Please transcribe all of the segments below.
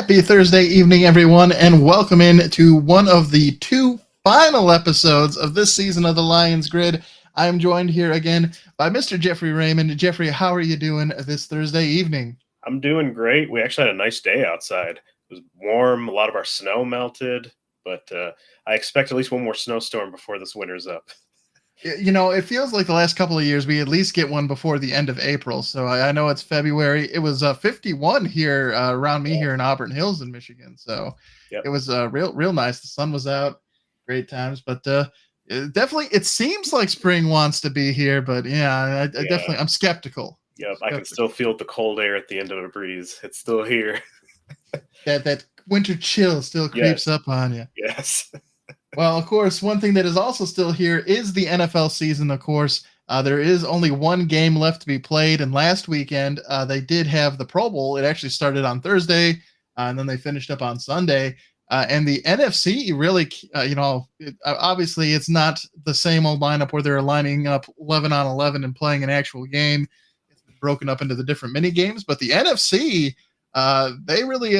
Happy Thursday evening, everyone, and welcome in to one of the two final episodes of this season of the Lions Grid. I'm joined here again by Mr. Jeffrey Raymond. Jeffrey, how are you doing this Thursday evening? I'm doing great. We actually had a nice day outside. It was warm. A lot of our snow melted, but I expect at least one more snowstorm before this winter's up. You know, it feels like the last couple of years we at least get one before the end of April. So I know it's February. It was 51 here around me here in Auburn Hills in Michigan. So It was real nice. The sun was out, great times. But definitely, it seems like spring wants to be here. But yeah, definitely, I'm skeptical. Yep, I can still feel the cold air at the end of the breeze. It's still here. that winter chill still creeps up on you. Yes. Well, of course, one thing that is also still here is the NFL season, of course. There is only one game left to be played, and last weekend they did have the Pro Bowl. It actually started on Thursday, and then they finished up on Sunday. And the NFC really, obviously it's not the same old lineup where they're lining up 11 on 11 and playing an actual game. It's been broken up into the different mini games, but the NFC – they really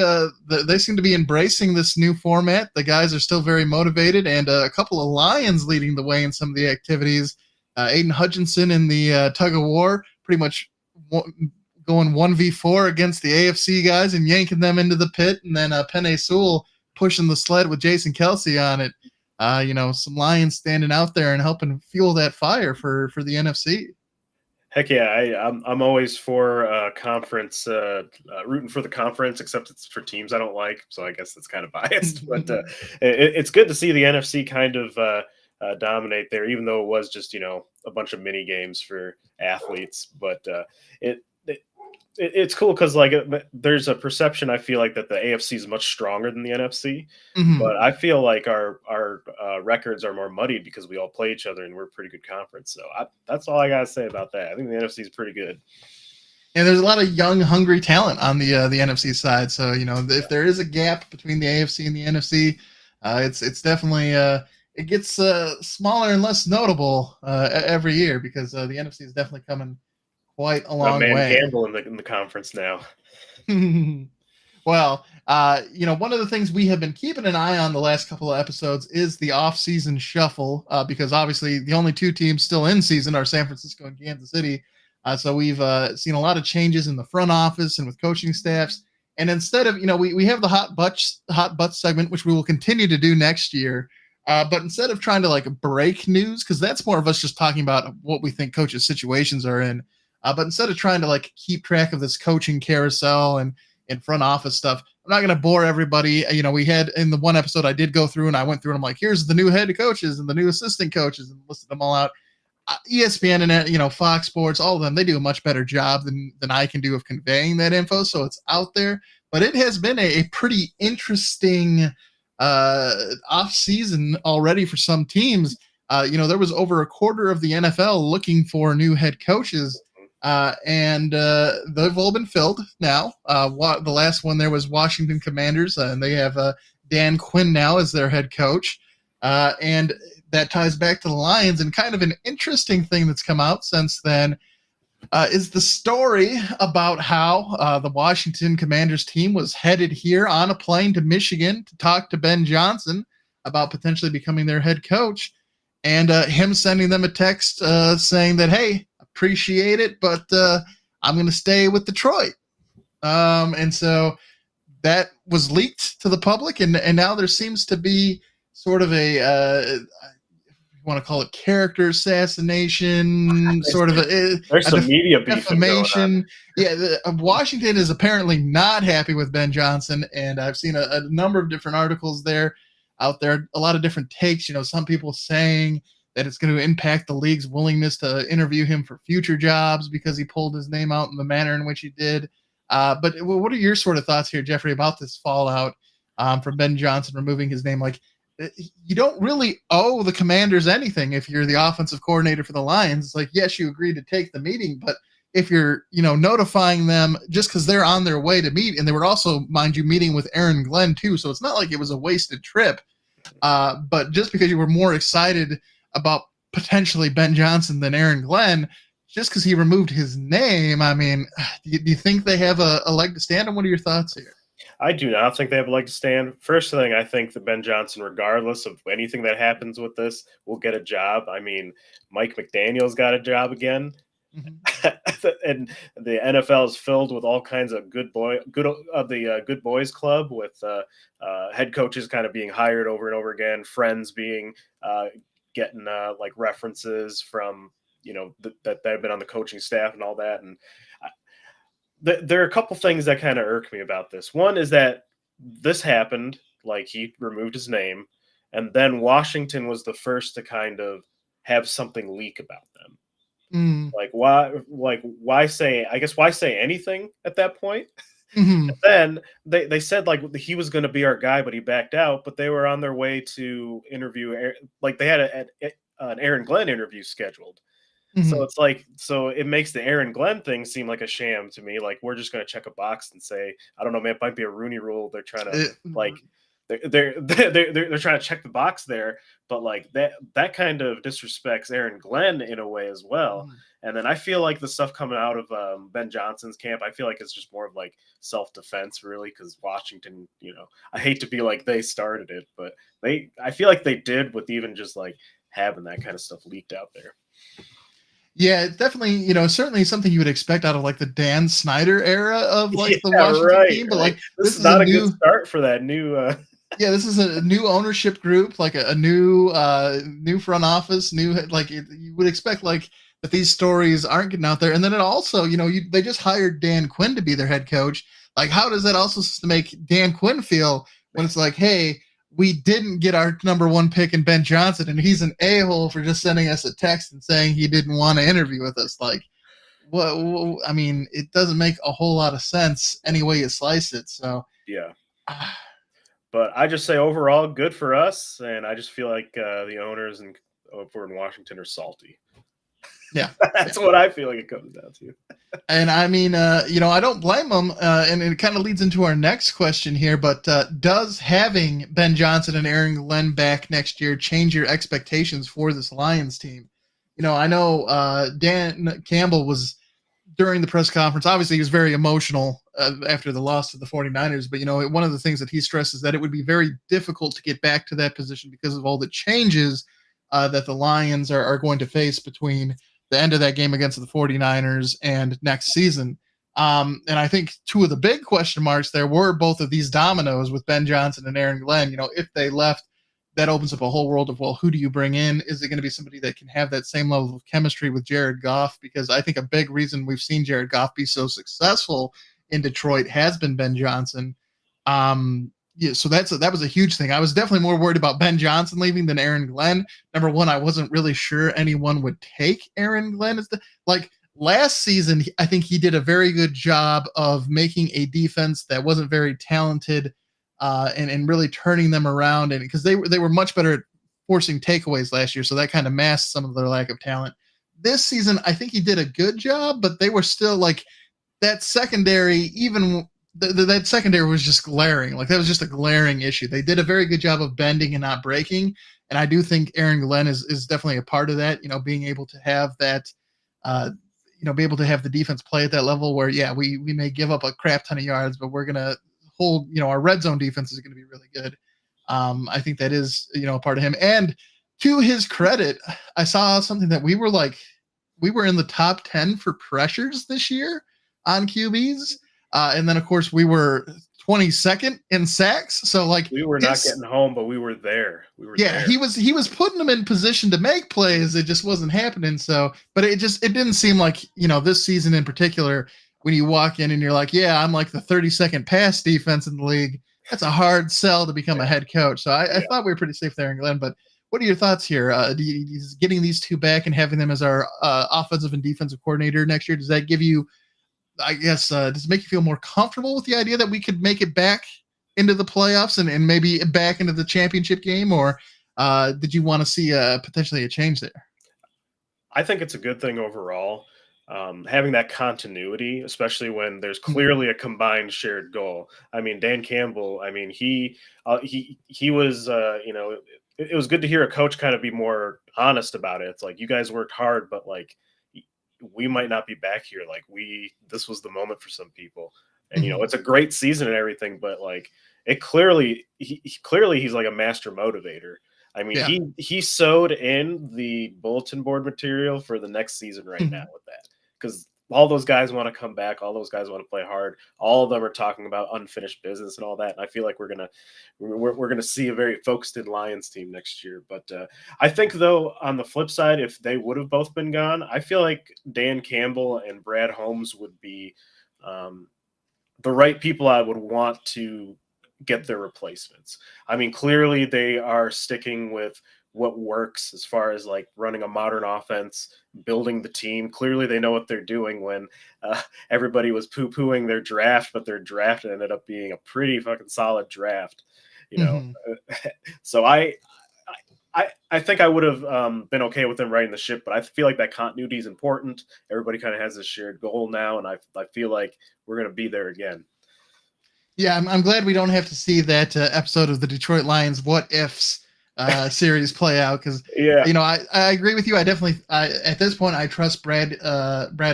they seem to be embracing this new format. The guys are still very motivated, and a couple of Lions leading the way in some of the activities. Aiden Hutchinson in the tug of war, pretty much going 1v4 against the AFC guys and yanking them into the pit, and then Penei Sewell pushing the sled with Jason Kelsey on it. Some Lions standing out there and helping fuel that fire for the NFC. Heck yeah, I'm always for conference, rooting for the conference, except it's for teams I don't like, so I guess that's kind of biased. But it's good to see the NFC kind of dominate there, even though it was just a bunch of mini games for athletes. But it's cool because there's a perception I feel like that the AFC is much stronger than the NFC, but I feel like our records are more muddied because we all play each other and we're a pretty good conference. So that's all I gotta say about that. I think the NFC is pretty good. And there's a lot of young, hungry talent on the NFC side. So if there is a gap between the AFC and the NFC, it's definitely it gets smaller and less notable every year because the NFC is definitely coming quite a long way. Campbell in the conference now. Well, one of the things we have been keeping an eye on the last couple of episodes is the off-season shuffle, because obviously the only two teams still in season are San Francisco and Kansas City. So we've seen a lot of changes in the front office and with coaching staffs. And instead of, we have the hot butts segment, which we will continue to do next year. But instead of trying to break news, because that's more of us just talking about what we think coaches' situations are in. But instead of trying to keep track of this coaching carousel and front office stuff, I'm not going to bore everybody. We had in the one episode I did go through and I went through and I'm like, here's the new head coaches and the new assistant coaches and listed them all out. ESPN and Fox Sports, all of them, they do a much better job than I can do of conveying that info. So it's out there, but it has been a pretty interesting off season already for some teams. There was over a quarter of the NFL looking for new head coaches. And they've all been filled now. The last one there was Washington Commanders, and they have Dan Quinn now as their head coach. And that ties back to the Lions. And kind of an interesting thing that's come out since then is the story about how the Washington Commanders team was headed here on a plane to Michigan to talk to Ben Johnson about potentially becoming their head coach, and him sending them a text saying that, hey, appreciate it, but I'm going to stay with Detroit. And so that was leaked to the public, and now there seems to be sort of a you want to call it character assassination, sort of there's some media beef defamation. Yeah, Washington is apparently not happy with Ben Johnson, and I've seen a number of different articles out there, a lot of different takes. Some people saying that it's going to impact the league's willingness to interview him for future jobs because he pulled his name out in the manner in which he did. But what are your sort of thoughts here, Jeffrey, about this fallout from Ben Johnson removing his name? You don't really owe the Commanders anything if you're the offensive coordinator for the Lions. It's yes, you agreed to take the meeting, but if you're, notifying them just because they're on their way to meet, and they were also, mind you, meeting with Aaron Glenn too, so it's not like it was a wasted trip. But just because you were more excited about potentially Ben Johnson than Aaron Glenn, just because he removed his name, I mean, do you think they have a leg to stand on? What are your thoughts here? I do not think they have a leg to stand. First thing, I think that Ben Johnson, regardless of anything that happens with this, will get a job. I mean, Mike McDaniel's got a job again. Mhm. And the NFL is filled with all kinds of good boys club with head coaches kind of being hired over and over again, friends being getting like references from that they've been on the coaching staff and all that. And there are a couple things that kind of irk me about this. One is that this happened, like he removed his name, and then Washington was the first to kind of have something leak about them. Mm. Why say, I guess, why say anything at that point? Mhm. And then they said like he was going to be our guy, but he backed out. But they were on their way to interview, like they had an Aaron Glenn interview scheduled. So Mhm. it's like, so it makes the Aaron Glenn thing seem like a sham to me. Like we're just going to check a box and say, I don't know, man, it might be a Rooney Rule. They're trying to like, they're trying to check the box there, but like that kind of disrespects Aaron Glenn in a way as well. Mhm. And then I feel like the stuff coming out of Ben Johnson's camp, I feel like it's just more of like self defense, really, because Washington, I hate to be like they started it, but I feel like they did with even just like having that kind of stuff leaked out there. Yeah, it's definitely, certainly something you would expect out of like the Dan Snyder era of like the Yeah, Washington right, team, but right. like This this is is a not a good new start for that new. yeah, this is a new ownership group, like a new front office, new like you would expect like that these stories aren't getting out there, and then it also they just hired Dan Quinn to be their head coach. Like, how does that also make Dan Quinn feel when it's like, hey, we didn't get our number one pick in Ben Johnson, and he's an a hole for just sending us a text and saying he didn't want to interview with us? Like, what? I mean, it doesn't make a whole lot of sense any way you slice it. So. Yeah, but I just say overall, good for us, and I just feel like the owners and over in Washington are salty. Yeah, That's what I feel like it comes down to. and I mean, I don't blame them. And it kind of leads into our next question here. But does having Ben Johnson and Aaron Glenn back next year change your expectations for this Lions team? I know Dan Campbell was during the press conference. Obviously, he was very emotional after the loss to the 49ers. But, one of the things that he stressed is that it would be very difficult to get back to that position because of all the changes that the Lions are going to face between the end of that game against the 49ers and next season. And I think two of the big question marks there were both of these dominoes with Ben Johnson and Aaron Glenn. If they left, that opens up a whole world of, well, who do you bring in? Is it going to be somebody that can have that same level of chemistry with Jared Goff? Because I think a big reason we've seen Jared Goff be so successful in Detroit has been Ben Johnson. Yeah, so that was a huge thing. I was definitely more worried about Ben Johnson leaving than Aaron Glenn. Number one, I wasn't really sure anyone would take Aaron Glenn as like last season. I think he did a very good job of making a defense that wasn't very talented and really turning them around. And because they were much better at forcing takeaways last year, so that kind of masked some of their lack of talent. This season, I think he did a good job, but they were still like that secondary. Even that secondary was just glaring. Like that was just a glaring issue. They did a very good job of bending and not breaking, and I do think Aaron Glenn is definitely a part of that. Being able to have that. Be able to have the defense play at that level where, yeah, we may give up a crap ton of yards, but we're gonna hold, our red zone defense is going to be really good. I think that is, a part of him. And to his credit, I saw something that we were in the top 10 for pressures this year on QBs. And then, of course, we were 22nd in sacks. So, like, We were not getting home, but we were there. We were yeah, there. he was putting them in position to make plays. It just wasn't happening. So, but it didn't seem like, this season in particular, when you walk in and you're like, yeah, I'm like the 32nd pass defense in the league. That's a hard sell to become a head coach. So I thought we were pretty safe there in Glenn. But what are your thoughts here? Getting these two back and having them as our offensive and defensive coordinator next year, does that give you, I guess, does it make you feel more comfortable with the idea that we could make it back into the playoffs and maybe back into the championship game? Or did you want to see potentially a change there? I think it's a good thing overall. Having that continuity, especially when there's Mhm. clearly a combined shared goal. I mean, Dan Campbell. I mean, he was. It was good to hear a coach kind of be more honest about it. It's like you guys worked hard, but like we might not be back here. Like this was the moment for some people. and it's a great season and everything, but like it clearly he's like a master motivator. I mean, Yeah. he sewed in the bulletin board material for the next season right now with that, because all those guys want to come back, all those guys want to play hard, all of them are talking about unfinished business and all that, and I feel like we're gonna see a very focused in Lions team next year. But I think, though, on the flip side, if they would have both been gone, I feel like Dan Campbell and Brad Holmes would be the right people I would want to get their replacements. I mean, clearly they are sticking with what works as far as like running a modern offense, building the team. Clearly they know what they're doing when everybody was poo-pooing their draft, but their draft ended up being a pretty fucking solid draft, So I think I would have been okay with them riding the ship, but I feel like that continuity is important. Everybody kind of has a shared goal now, and I feel like we're going to be there again. Yeah, I'm glad we don't have to see that episode of the Detroit Lions What Ifs series play out, because I agree with you. I definitely at this point I trust Brad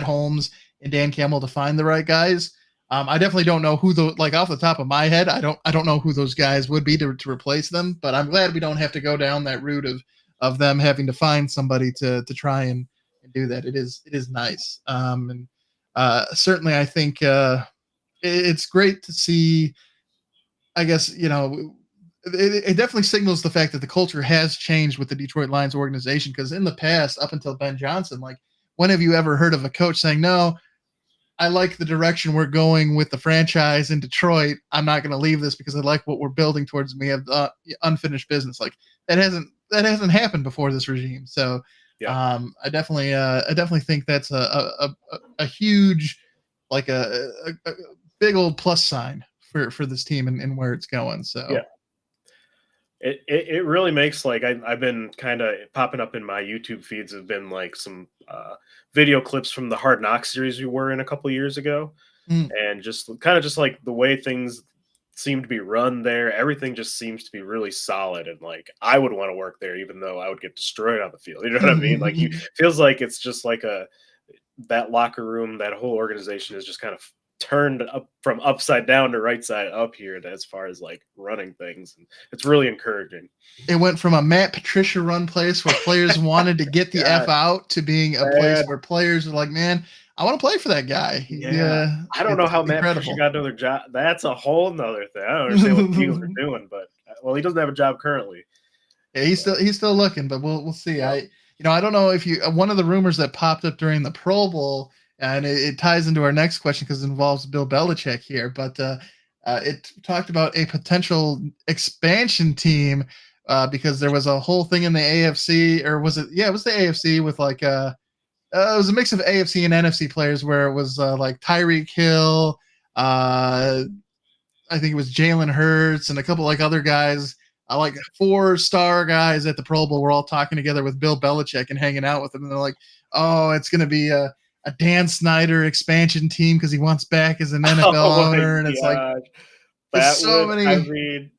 Holmes and Dan Campbell to find the right guys. I definitely don't know who off the top of my head, I don't know who those guys would be to replace them, but I'm glad we don't have to go down that route of them having to find somebody to try and do that. It is nice. And certainly I think it's great to see. I guess, it definitely signals the fact that the culture has changed with the Detroit Lions organization, because in the past, up until Ben Johnson, like, when have you ever heard of a coach saying, no, I like the direction we're going with the franchise in Detroit. I'm not going to leave this because I like what we're building towards. We have unfinished business. Like, that hasn't happened before this regime. So I definitely think that's a huge, like a big old plus sign for this team and where it's going. So yeah, it really makes, like, I've been kind of popping up in my YouTube feeds have been like some video clips from the Hard Knocks series we were in a couple years ago, and just like the way things seem to be run there, everything just seems to be really solid, and like I would want to work there, even though I would get destroyed on the field. You know what I mean? Like, feels like it's just like that locker room, that whole organization is just kind of turned up from upside down to right side up here as far as like running things, and it's really encouraging. It went from a Matt Patricia run place where players wanted to get the F out to being a place where players are like, man, I want to play for that guy. I don't know how Matt Patricia got another job. That's a whole nother thing. I don't understand what the Eagles are doing, but he doesn't have a job currently. Yeah, he's still looking, but we'll see. Yeah. I don't know if one of the rumors that popped up during the Pro Bowl, and it ties into our next question because it involves Bill Belichick here, but it talked about a potential expansion team because there was a whole thing in the AFC, or was it? Yeah, it was the AFC with like it was a mix of AFC and NFC players where it was like Tyreek Hill, I think it was Jalen Hurts, and a couple like other guys. Like 4-star guys at the Pro Bowl were all talking together with Bill Belichick and hanging out with him, and they're like, "Oh, it's going to be a Dan Snyder expansion team because he wants back as an NFL owner," and it's like, many. I mean,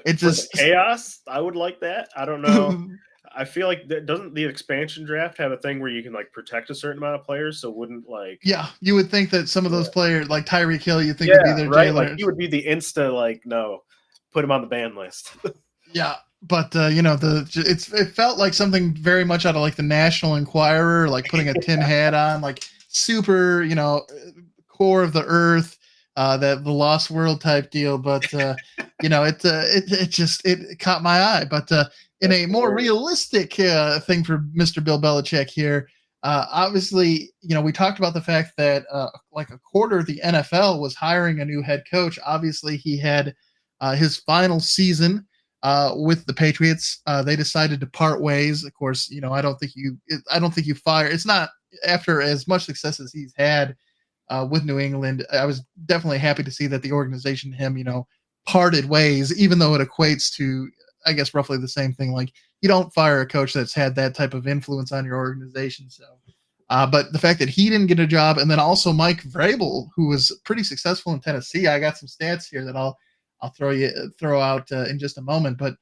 it just chaos. I would like that. I don't know. I feel like doesn't the expansion draft have a thing where you can like protect a certain amount of players? So wouldn't like you would think that some of those players like Tyreek Hill, you think would be their right? Like he would be the insta like no, put him on the ban list. Yeah. But it felt like something very much out of like the National Enquirer, like putting a tin hat on, like super, core of the earth, that the Lost World type deal. But it caught my eye. But in a more realistic thing for Mr. Bill Belichick here, obviously, we talked about the fact that like a quarter of the NFL was hiring a new head coach. Obviously, he had his final season with the Patriots. They decided to part ways. Of course, I don't think you fire. It's not after as much success as he's had with New England. I was definitely happy to see that the organization and him, parted ways, even though it equates to, I guess, roughly the same thing. Like, you don't fire a coach that's had that type of influence on your organization. So, but the fact that he didn't get a job, and then also Mike Vrabel, who was pretty successful in Tennessee. I got some stats here that I'll throw out in just a moment, but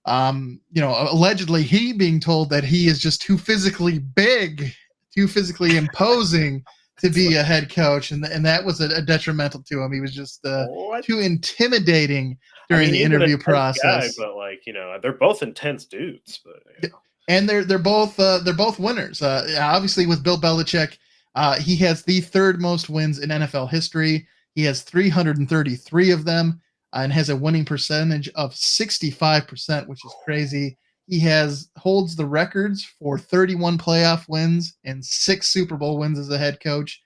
allegedly he being told that he is just too physically big, too physically imposing to It's be like, a head coach, and that was a detrimental to him. He was just what? too intimidating I during mean, the he's an interview intense guy, process. but like, they're both intense dudes. But And they're both winners. Obviously, with Bill Belichick, he has the third most wins in NFL history. He has 333 of them, and has a winning percentage of 65%, which is crazy. He has holds the records for 31 playoff wins and 6 Super Bowl wins as a head coach,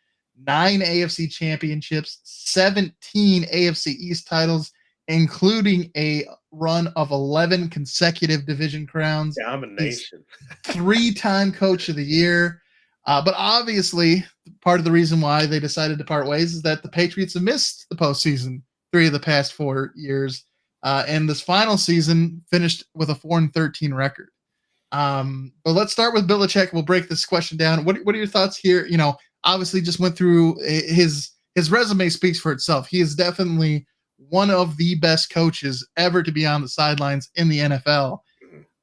9 AFC championships, 17 AFC East titles, including a run of 11 consecutive division crowns. He's domination. 3-time coach of the year. But obviously, part of the reason why they decided to part ways is that the Patriots have missed the postseason 3 of the past 4 years. And this final season finished with a 4-13 record. But let's start with Belichick. We'll break this question down. What are your thoughts here? Obviously, just went through his resume speaks for itself. He is definitely one of the best coaches ever to be on the sidelines in the NFL.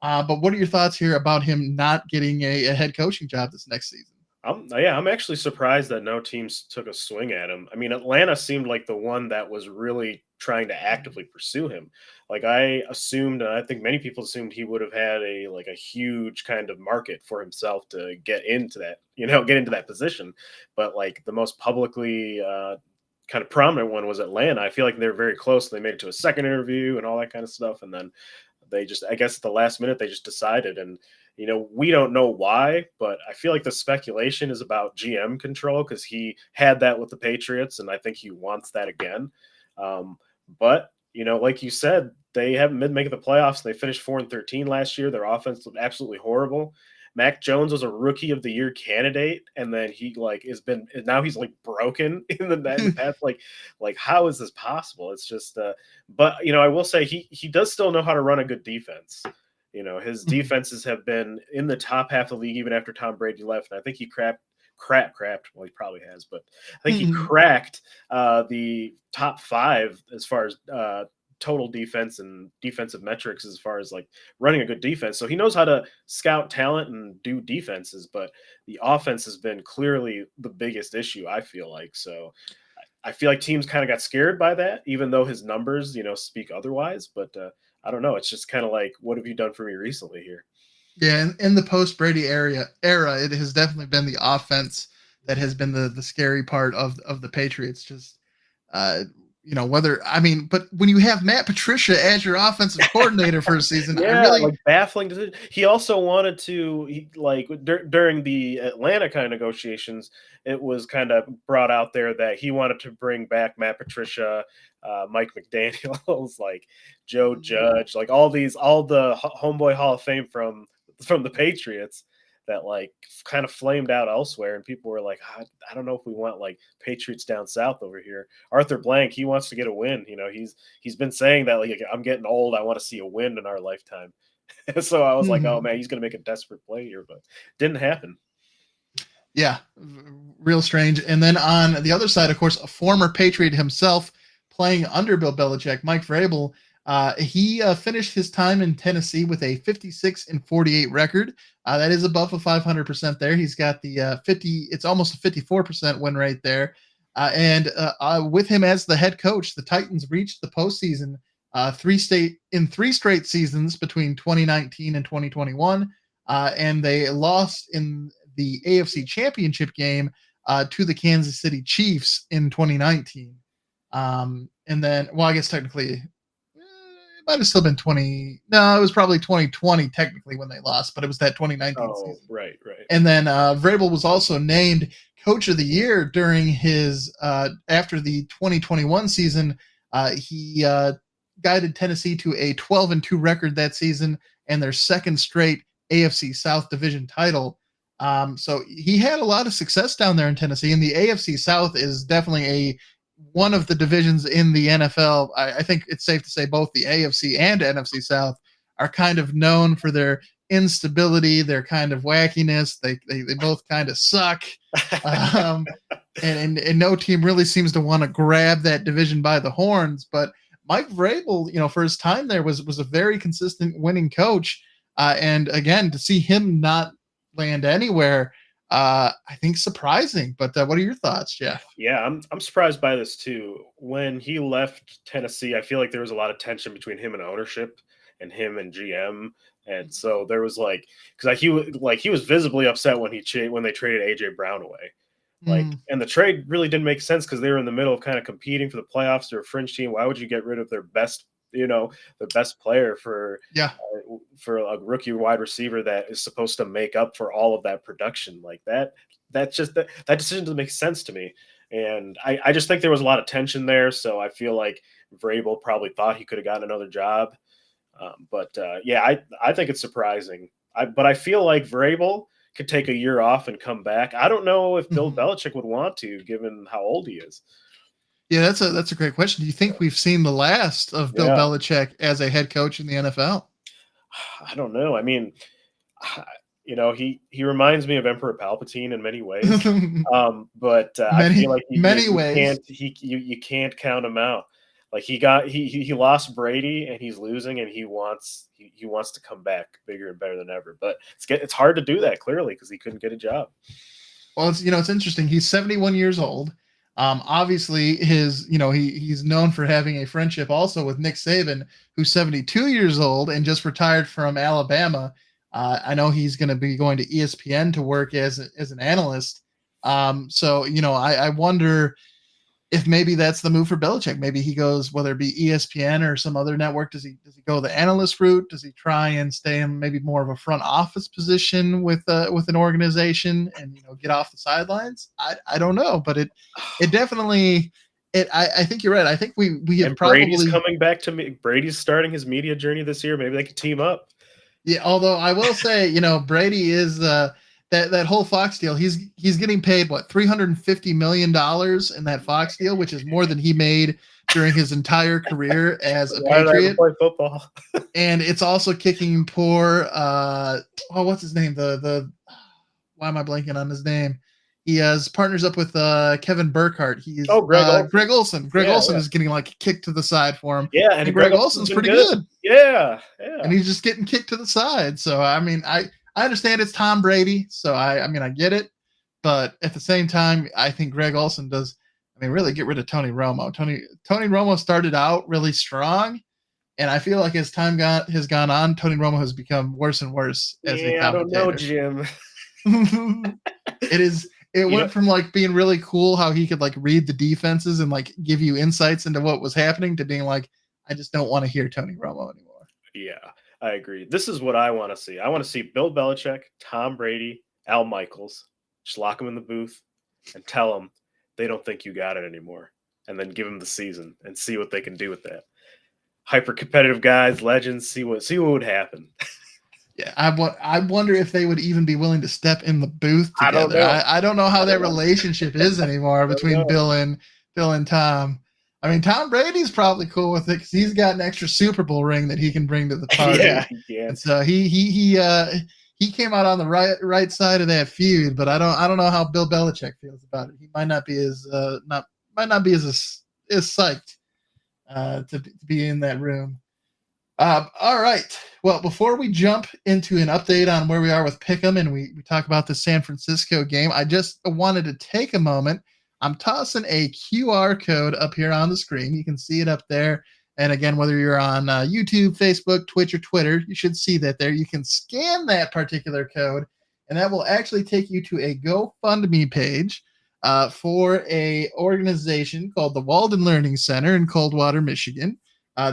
But what are your thoughts here about him not getting a head coaching job this next season? I'm actually surprised that no teams took a swing at him. I mean, Atlanta seemed like the one that was really trying to actively pursue him. Like I assumed, I think many people assumed he would have had a huge kind of market for himself to get into that, get into that position. But like the most publicly kind of prominent one was Atlanta. I feel like they're very close. They made it to a second interview and all that kind of stuff, and then they just, I guess, at the last minute they just decided. And we don't know why, but I feel like the speculation is about GM control because he had that with the Patriots, and I think he wants that again. But like you said, they haven't been making the playoffs. They finished 4-13 last year. Their offense looked absolutely horrible. Mac Jones was a rookie of the year candidate, and then he now he's like broken in the past. Like how is this possible? It's just but I will say he does still know how to run a good defense. His defenses have been in the top half of the league even after Tom Brady left, and I think he cracked. Well, he probably has, but I think he cracked the top 5 as far as total defense and defensive metrics as far as like running a good defense. So he knows how to scout talent and do defenses, but the offense has been clearly the biggest issue, I feel like. So I feel like teams kind of got scared by that, even though his numbers, speak otherwise. But I don't know. It's just kind of like, what have you done for me recently here? Yeah, in the post Brady era, it has definitely been the offense that has been the scary part of the Patriots. Just but when you have Matt Patricia as your offensive coordinator for a season, I Yeah, really like baffling decision. He also wanted to, during the Atlanta kind of negotiations, it was kind of brought out there that he wanted to bring back Matt Patricia, Mike McDaniels, like Joe Judge, like all the homeboy Hall of Fame from the Patriots that like kind of flamed out elsewhere, and people were like, I don't know if we want like Patriots down south over here. Arthur Blank, he wants to get a win. He's been saying that like, I'm getting old, I want to see a win in our lifetime. So I was like, oh man, he's gonna make a desperate play here, but didn't happen. Yeah, real strange. And then on the other side, of course, a former Patriot himself playing under Bill Belichick, Mike Vrabel. He finished his time in Tennessee with a 56-48 record. That is above a 500% there. He's got the 50. It's almost a 54% win rate there. And with him as the head coach, the Titans reached the postseason 3 straight seasons between 2019 and 2021, and they lost in the AFC Championship game to the Kansas City Chiefs in 2019. And then, well, I guess technically it might have still been 20. No, it was probably 2020 technically when they lost, but it was that 2019 season. Right. And then Vrabel was also named Coach of the Year during his after the 2021 season. He guided Tennessee to a 12-2 record that season and their second straight AFC South Division title. So he had a lot of success down there in Tennessee, and the AFC South is definitely one of the divisions in the NFL. I think it's safe to say both the AFC and NFC South are kind of known for their instability, their kind of wackiness. They both kind of suck. And no team really seems to want to grab that division by the horns. But Mike Vrabel, for his time there was a very consistent winning coach. And again, to see him not land anywhere, I think surprising. But what are your thoughts, Jeff? Yeah, I'm surprised by this too. When he left Tennessee, I feel like there was a lot of tension between him and ownership and him and GM. And so there was like, because he was visibly upset when when they traded AJ Brown away. Like, Mm, and the trade really didn't make sense because they were in the middle of kind of competing for the playoffs. They're a fringe team. Why would you get rid of their best, their best player yeah. for a rookie wide receiver that is supposed to make up for all of that production like that? That decision doesn't make sense to me. And I just think there was a lot of tension there. So I feel like Vrabel probably thought he could have gotten another job. Yeah, I think it's surprising. But I feel like Vrabel could take a year off and come back. I don't know if Bill Mhm. Belichick would want to, given how old he is. Yeah, that's a great question. Do you think we've seen the last of Bill Yeah, Belichick as a head coach in the NFL? I don't know. I mean, he reminds me of Emperor Palpatine in many ways. But I feel many like many ways. you can't count him out. Like he lost Brady and he's losing and he wants to come back bigger and better than ever. But it's hard to do that clearly because he couldn't get a job. Well, it's interesting. He's 71 years old. Obviously, he's known for having a friendship also with Nick Saban, who's 72 years old and just retired from Alabama. I know he's going to be going to ESPN to work as an analyst. So I wonder if maybe that's the move for Belichick. Maybe he goes, whether it be ESPN or some other network. Does he go the analyst route? Does he try and stay in maybe more of a front office position with an organization and get off the sidelines? I don't know, but it definitely I think you're right. I think we have And Brady's probably. coming back to me. Brady's starting his media journey this year. Maybe they could team up. Yeah, although I will say, Brady is that whole Fox deal. He's getting paid what $350 million in that Fox deal, which is more than he made during his entire career as a Why did I ever Patriot. play football? And it's also kicking poor what's his name? The why am I blanking on his name? He has partners up with Kevin Burkhardt. He's Oh, Greg Greg Olson. Olson. Greg Yeah, Olson yeah, is getting like kicked to the side for him, yeah. and And Greg Greg Olson's Olson's been pretty good. good, Yeah, and yeah. he's just getting kicked to the side. So I mean, I understand it's Tom Brady, so I mean I get it, but at the same time, I think Greg Olson does. I mean, really get rid of Tony Romo. Tony Romo started out really strong, and I feel like as has gone on, Tony Romo has become worse and worse as a Yeah, I don't know, commentator. Jim. It You know, went from like being really cool how he could like read the defenses and like give you insights into what was happening to being like, I just don't want to hear Tony Romo anymore. yeah, I agree. This is what I want to see. I want to see Bill Belichick, Tom Brady, Al Michaels. Just lock them in the booth and tell them they don't think you got it anymore, and then give them the season and see what they can do with that. Hyper competitive guys, legends. See what would happen. Yeah, I wonder if they would even be willing to step in the booth I don't together. know. I don't know how I that don't know. relationship is anymore I don't between know. Bill and Tom. I mean, Tom Brady's probably cool with it because he's got an extra Super Bowl ring that he can bring to the Yeah, party, he can. and so he came out on the right side of that feud. But I don't know how Bill Belichick feels about it. He might not be as might not be as psyched to be in that room. All right. Well, before we jump into an update on where we are with Pick'em and we talk about the San Francisco game, I just wanted to take a moment. I'm tossing a QR code up here on the screen. You can see it up there. And again, whether you're on YouTube, Facebook, Twitch, or Twitter, you should see that there. You can scan that particular code, and that will actually take you to a GoFundMe page for a organization called the Walden Learning Center in Coldwater, Michigan.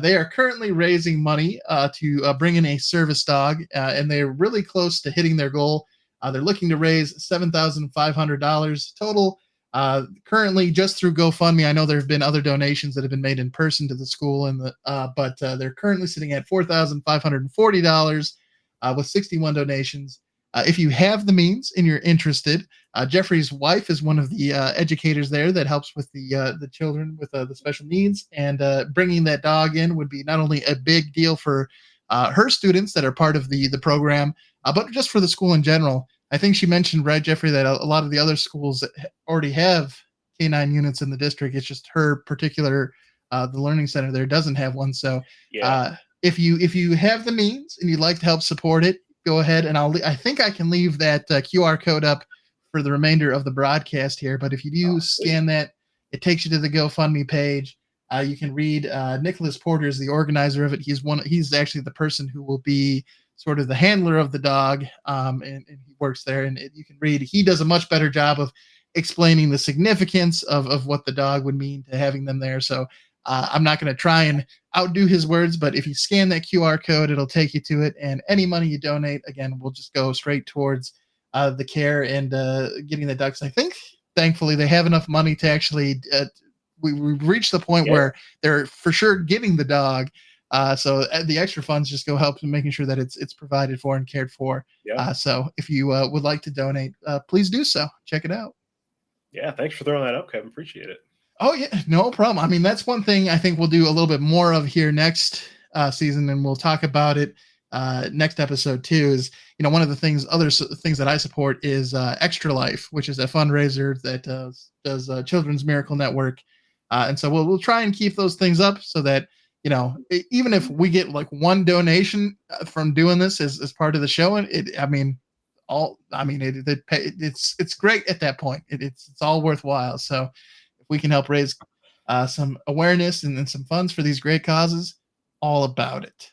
They are currently raising money to bring in a service dog, and they're really close to hitting their goal. They're looking to raise $7,500 total. Currently, just through GoFundMe, I know there have been other donations that have been made in person to the school, but they're currently sitting at $4,540 with 61 donations. If you have the means and you're interested, Jeffrey's wife is one of the educators there that helps with the children with the special needs, and bringing that dog in would be not only a big deal for her students that are part of the program, but just for the school in general. I think she mentioned, right, Jeffrey, that a lot of the other schools that already have K9 units in the district. It's just her particular the learning center there doesn't have one. So Yeah. if you have the means and you'd like to help support it, go ahead and I think I can leave that QR code up for the remainder of the broadcast here, but if you do scan that, it takes you to the GoFundMe page. You can read Nicholas Porter is the organizer of it. He's actually the person who will be sort of the handler of the dog, and he works there. And you can read. He does a much better job of explaining the significance of what the dog would mean to having them there. So I'm not going to try and outdo his words, but if you scan that QR code, it'll take you to it. And any money you donate, again, will just go straight towards the care and getting the ducks. I think, thankfully, they have enough money to actually we've reached the point where they're for sure getting the dog. So the extra funds just go help in making sure that it's provided for and cared for. So if you would like to donate, please do so. Check it out. Yeah, thanks for throwing that up, Kevin. Appreciate it. Oh, yeah, no problem. I mean, that's one thing I think we'll do a little bit more of here next season, and we'll talk about it next episode too. Is, you know, one of the other things that I support is Extra Life, which is a fundraiser that does Children's Miracle Network, and so we'll try and keep those things up so that, you know, even if we get like one donation from doing this as part of the show, and it's great at that point. It's all worthwhile. So if we can help raise some awareness and some funds for these great causes, all about it.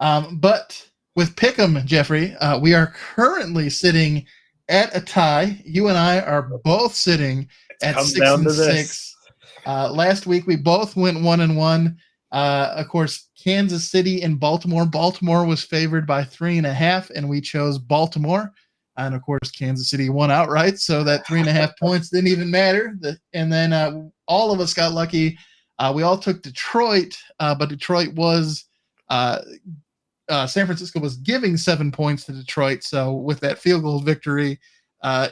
But with Pick'em, Jeffrey, we are currently sitting at a tie. You and I are both sitting at 6-6. Last week we both went 1-1. Of course, Kansas City and Baltimore. Baltimore was favored by 3.5, and we chose Baltimore. And of course, Kansas City won outright, so that 3.5 points didn't even matter. And then all of us got lucky. We all took Detroit, but Detroit was San Francisco was giving 7 points to Detroit. So with that field goal victory,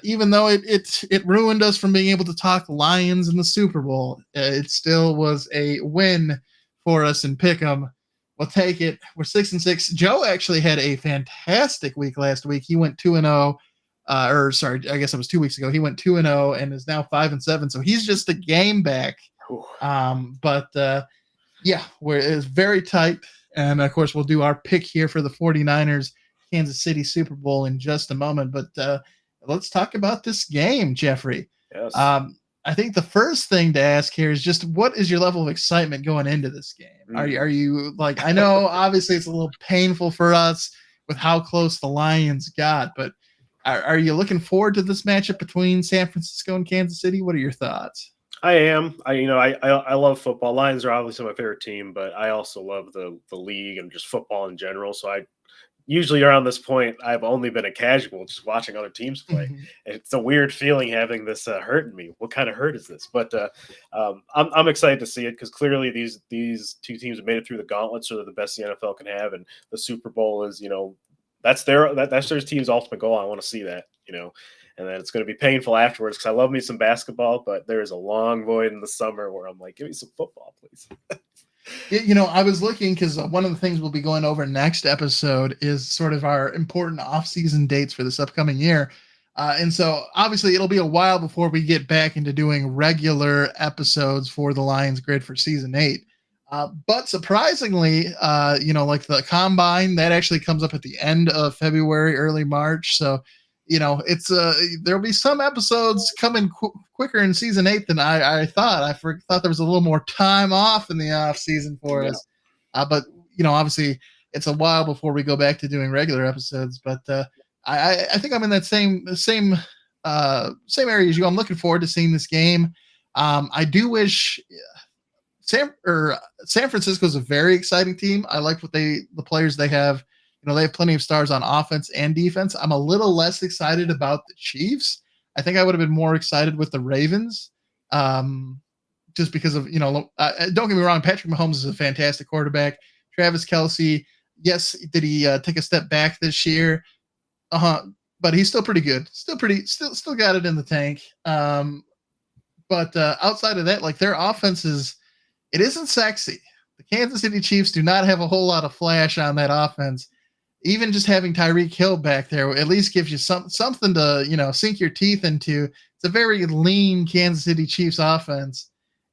even though it ruined us from being able to talk Lions in the Super Bowl, it still was a win for us in Pick'em. We'll take it. We're 6-6. Joe actually had a fantastic week last week. He went 2-0. I guess it was 2 weeks ago. He went 2-0 and is now 5-7. So he's just a game back. It's very tight. And of course, we'll do our pick here for the 49ers Kansas City Super Bowl in just a moment. But let's talk about this game, Jeffrey. Yes. I think the first thing to ask here is just, what is your level of excitement going into this game? Are you like, I know obviously it's a little painful for us with how close the Lions got, but are you looking forward to this matchup between San Francisco and Kansas City? What are your thoughts? I am. I love football. Lions are obviously my favorite team, but I also love the league and just football in general. So I usually around this point, I've only been a casual, just watching other teams play. Mm-hmm. It's a weird feeling having this hurting me. What kind of hurt is this? But I'm excited to see it because clearly these two teams have made it through the gauntlet, so they're the best the NFL can have, and the Super Bowl is, that's their team's ultimate goal. I want to see that, and then it's going to be painful afterwards because I love me some basketball, but there is a long void in the summer where I'm like, give me some football, please. I was looking because one of the things we'll be going over next episode is sort of our important off-season dates for this upcoming year. And so obviously it'll be a while before we get back into doing regular episodes for the Lions Grid for season 8. But surprisingly, like the combine, that actually comes up at the end of February, early March. So, it's there'll be some episodes coming quicker in season 8 than I thought. I thought there was a little more time off in the off season for us. But obviously it's a while before we go back to doing regular episodes. But I think I'm in that same area as you. I'm looking forward to seeing this game. I do wish San Francisco is a very exciting team. I like the players they have. They have plenty of stars on offense and defense. I'm a little less excited about the Chiefs. I think I would have been more excited with the Ravens, just because of, don't get me wrong, Patrick Mahomes is a fantastic quarterback. Travis Kelce, yes, did he take a step back this year? But he's still pretty good. Still got it in the tank. But outside of that, like, their offense it isn't sexy. The Kansas City Chiefs do not have a whole lot of flash on that offense. Even just having Tyreek Hill back there at least gives you something to, sink your teeth into. It's a very lean Kansas City Chiefs offense.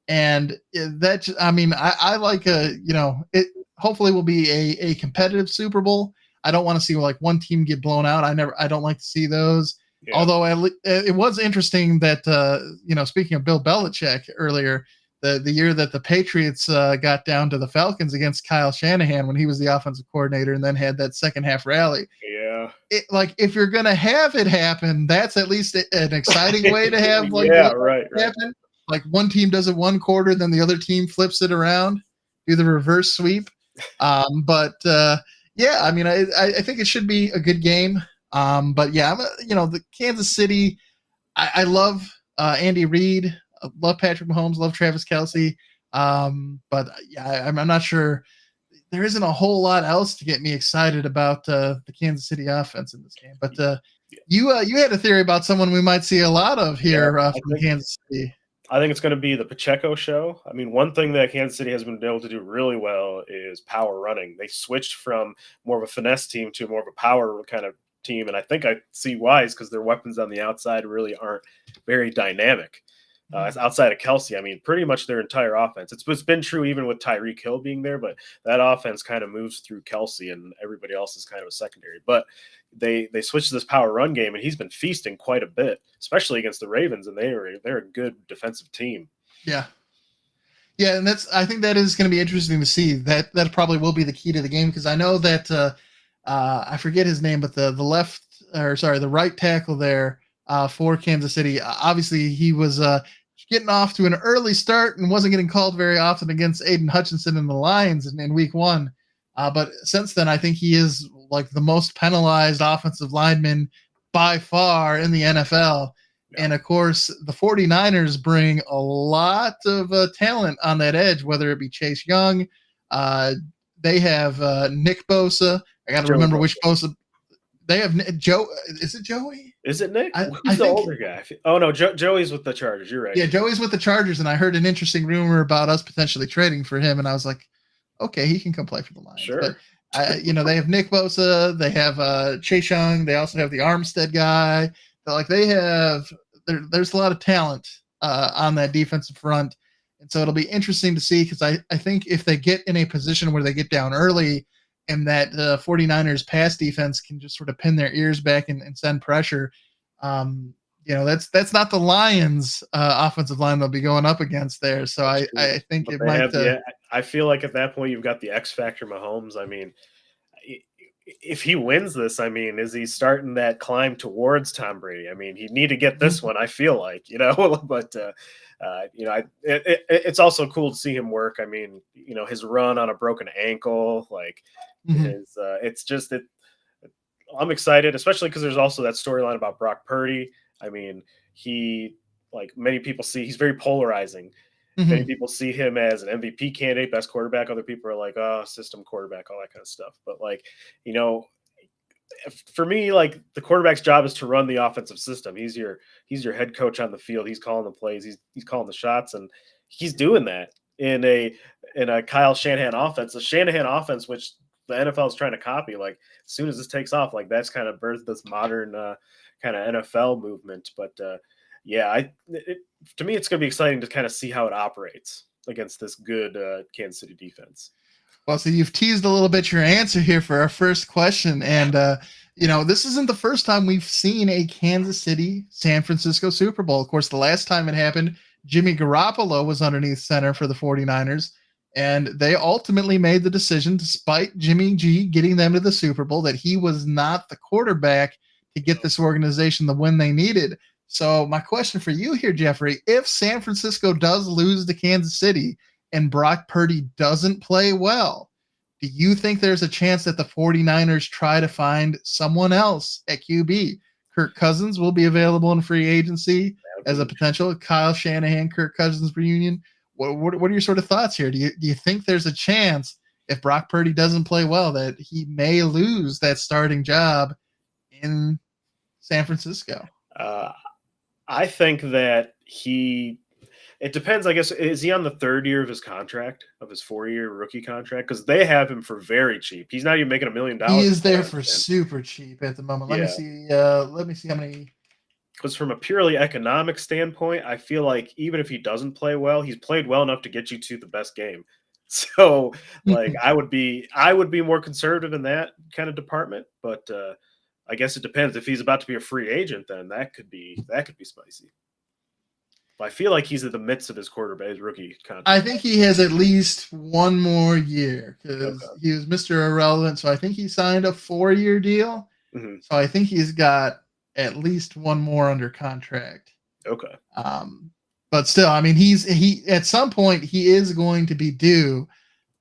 And I like it hopefully will be a competitive Super Bowl. I don't want to see like one team get blown out. I don't like to see those. Yeah. Although it was interesting that speaking of Bill Belichick earlier, the year that the Patriots got down to the Falcons against Kyle Shanahan when he was the offensive coordinator, and then had that second half rally. Yeah. Like if you're gonna have it happen, that's at least an exciting way to have like right. happen. Like one team does it one quarter, then the other team flips it around, do the reverse sweep. But yeah, I mean, I think it should be a good game. But yeah, the Kansas City. I love Andy Reid. I love Patrick Mahomes. Love Travis Kelce. But yeah, I'm not sure. There isn't a whole lot else to get me excited about the Kansas City offense in this game. But you had a theory about someone we might see a lot of here from Kansas City. I think it's going to be the Pacheco show. I mean, one thing that Kansas City has been able to do really well is power running. They switched from more of a finesse team to more of a power kind of team, and I think I see why is because their weapons on the outside really aren't very dynamic. Outside of Kelce, I mean, pretty much their entire offense. It's been true even with Tyreek Hill being there, but that offense kind of moves through Kelce, and everybody else is kind of a secondary. But they switched to this power run game, and he's been feasting quite a bit, especially against the Ravens, and they're a good defensive team. Yeah. Yeah, and I think that is going to be interesting to see. That probably will be the key to the game, because I know that I forget his name, but the right tackle there for Kansas City. Obviously, he was getting off to an early start and wasn't getting called very often against Aiden Hutchinson and the Lions in week 1. But since then, I think he is like the most penalized offensive lineman by far in the NFL. Yeah. And of course, the 49ers bring a lot of talent on that edge, whether it be Chase Young. They have Nick Bosa. I got to remember which Bosa. They have Joe. Is it Joey? Is it Nick? Who's the older guy? Oh, no, Joey's with the Chargers. You're right. Yeah, Joey's with the Chargers, and I heard an interesting rumor about us potentially trading for him, and I was like, okay, he can come play for the Lions. Sure. But, they have Nick Bosa. They have Chase Young. They also have the Armstead guy. But, there's a lot of talent on that defensive front. And so it'll be interesting to see, because I think if they get in a position where they get down early and that 49ers pass defense can just sort of pin their ears back and send pressure, that's not the Lions offensive line they'll be going up against there. So I think it might. I feel like at that point you've got the X factor Mahomes. I mean, if he wins this, I mean, is he starting that climb towards Tom Brady? I mean, he'd need to get this one, I feel like, but it's also cool to see him work. I mean, his run on a broken ankle, I'm excited, especially because there's also that storyline about Brock Purdy. I mean, he, like many people see, he's very polarizing. Mm-hmm. Many people see him as an MVP candidate, best quarterback. Other people are like, oh, system quarterback, all that kind of stuff. But for me, the quarterback's job is to run the offensive system. He's your head coach on the field. He's calling the plays. He's calling the shots, and he's doing that in a Kyle Shanahan offense. A Shanahan offense, which the NFL is trying to copy. Like, as soon as this takes off, that's kind of birthed this modern kind of NFL movement. But to me, it's going to be exciting to kind of see how it operates against this good Kansas City defense. Well, so you've teased a little bit your answer here for our first question. And, this isn't the first time we've seen a Kansas City, San Francisco Super Bowl. Of course, the last time it happened, Jimmy Garoppolo was underneath center for the 49ers. And they ultimately made the decision, despite Jimmy G getting them to the Super Bowl, that he was not the quarterback to get this organization the win they needed. So my question for you here, Jeffrey, if San Francisco does lose to Kansas City and Brock Purdy doesn't play well, do you think there's a chance that the 49ers try to find someone else at QB? Kirk Cousins will be available in free agency as a potential Kyle Shanahan, Kirk Cousins reunion. What are your sort of thoughts here? Do you think there's a chance, if Brock Purdy doesn't play well, that he may lose that starting job in San Francisco? I think that it depends, I guess. Is he on the third year of his contract, of his 4-year rookie contract? Because they have him for very cheap. He's not even making $1 million. He is there for super cheap at the moment. Let me see how many. Because from a purely economic standpoint, I feel like even if he doesn't play well, he's played well enough to get you to the best game. So like I would be more conservative in that kind of department, but I guess it depends. If he's about to be a free agent, then that could be spicy. But I feel like he's in the midst of his quarterback, his rookie I contract. think he has at least one more year because Okay. he was Mr. Irrelevant. So I think he signed a 4-year deal. Hmm. So I think he's got at least one more under contract. Okay. Um, but still, I mean, he at some point he is going to be due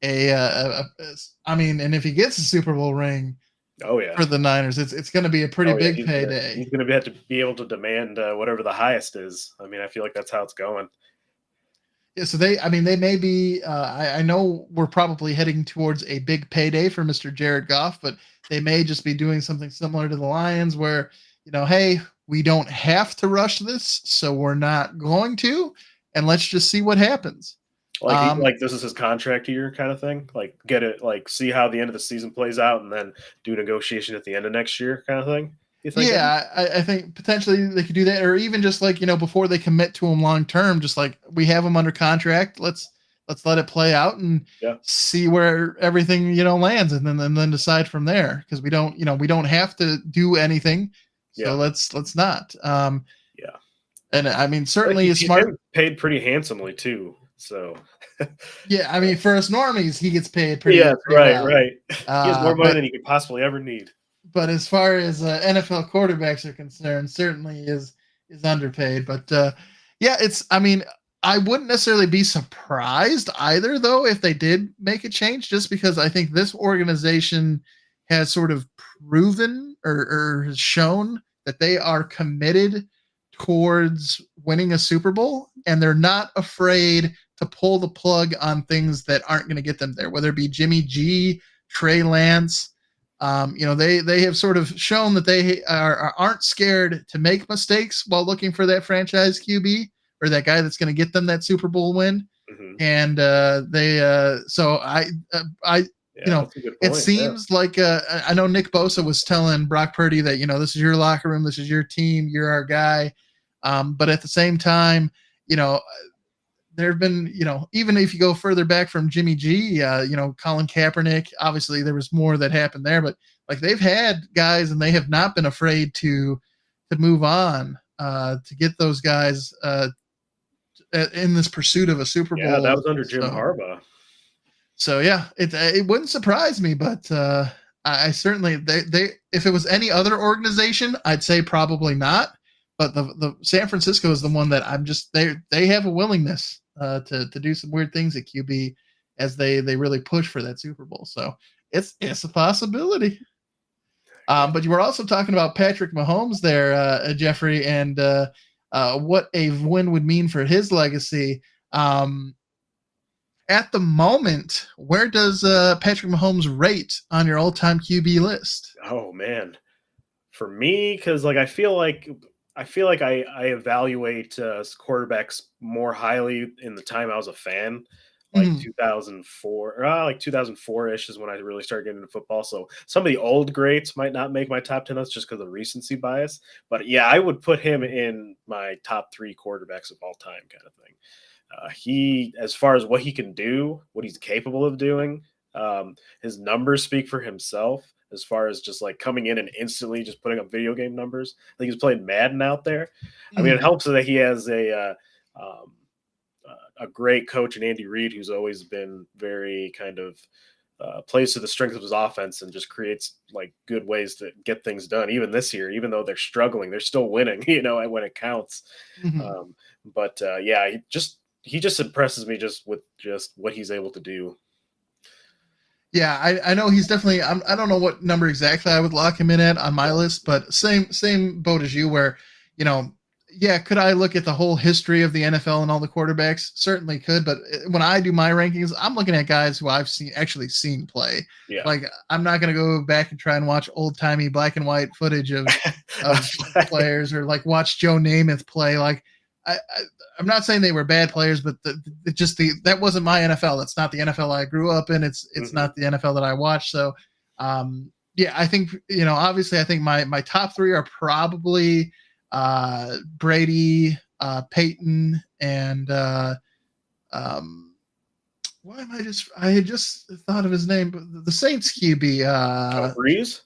I mean, and if he gets a Super Bowl ring Oh yeah. for the Niners, it's going to be a pretty Oh yeah. big payday. He's gonna have to be able to demand whatever the highest is. I mean, I feel like that's how it's going. Yeah, so I mean, they may be. I know we're probably heading towards a big payday for Mr. Jared Goff, but they may just be doing something similar to the Lions, where hey, we don't have to rush this, so we're not going to, and let's just see what happens. Like this is his contract year kind of thing. Like get it, like see how the end of the season plays out, and then do negotiation at the end of next year kind of thing. You think? Yeah, I think potentially they could do that, or even just like before they commit to him long term, just like we have him under contract. Let's let it play out and Yeah. see where everything lands, and then decide from there. Because we don't have to do anything, so Yeah. let's not. Yeah. And I mean, I think certainly is he's smart. been paid pretty handsomely too. So Yeah, I mean, for us normies, he gets paid yeah, pretty right, well. right. He has more money But than he could possibly ever need. as far as NFL quarterbacks are concerned, certainly is underpaid. But yeah, it's. I mean, I wouldn't necessarily be surprised either, though, if they did make a change, just because I think this organization has sort of proven or has shown that they are committed towards winning a Super Bowl, and they're not afraid to pull the plug on things that aren't going to get them there, whether it be Jimmy G, Trey Lance. They have sort of shown that they aren't scared to make mistakes while looking for that franchise QB or that guy that's going to get them that Super Bowl win. Hmm. And so I Yeah, that's a good it point. Yeah. seems like I know Nick Bosa was telling Brock Purdy that this is your locker room, this is your team, you're our guy. But at the same time, there have been, even if you go further back from Jimmy G, Colin Kaepernick, obviously there was more that happened there, but like they've had guys and they have not been afraid to move on to get those guys in this pursuit of a Super Yeah, that Bowl. was under Jim Harbaugh. So yeah, it wouldn't surprise me, but I certainly they if it was any other organization, I'd say probably not. But the San Francisco is the one that I'm just they have a willingness to do some weird things at QB as they really push for that Super Bowl. So it's a possibility. But you were also talking about Patrick Mahomes there, Jeffrey, and what a win would mean for his legacy. At the moment, where does Patrick Mahomes rate on your all-time QB list? Oh man, for me, because like I feel like I evaluate quarterbacks more highly in the time I was a fan, like Mhm. 2004, like 2004-ish is when I really started getting into football. So some of the old greats might not make my top 10 list just because of recency bias. But yeah, I would put him in my top 3 quarterbacks of all time kind of thing. He, as far as what he can do, what he's capable of doing, his numbers speak for himself. As far as just like coming in and instantly just putting up video game numbers, I think he's playing Madden out there. I mean, it Mhm. helps that he has a great coach in Andy Reid, who's always been very kind of plays to the strength of his offense and just creates like good ways to get things done. Even this year, even though they're struggling, they're still winning. When it counts. Mhm. But yeah, he just impresses me just with just what he's able to do. Yeah, I know he's definitely. I don't know what number exactly I would lock him in at on my list, but same boat as you. Where, yeah, could I look at the whole history of the NFL and all the quarterbacks? Certainly could, but when I do my rankings, I'm looking at guys who I've actually seen play. Yeah. Like I'm not gonna go back and try and watch old timey black and white footage of players or like watch Joe Namath play. Like I'm not saying they were bad players, but that wasn't my NFL. That's not the NFL I grew up in. It's Mhm. not the NFL that I watched. So, yeah, I think obviously, I think my top 3 are probably Brady, Peyton, and um, Why am I had just thought of his name, but the Saints QB, Oh, Breeze.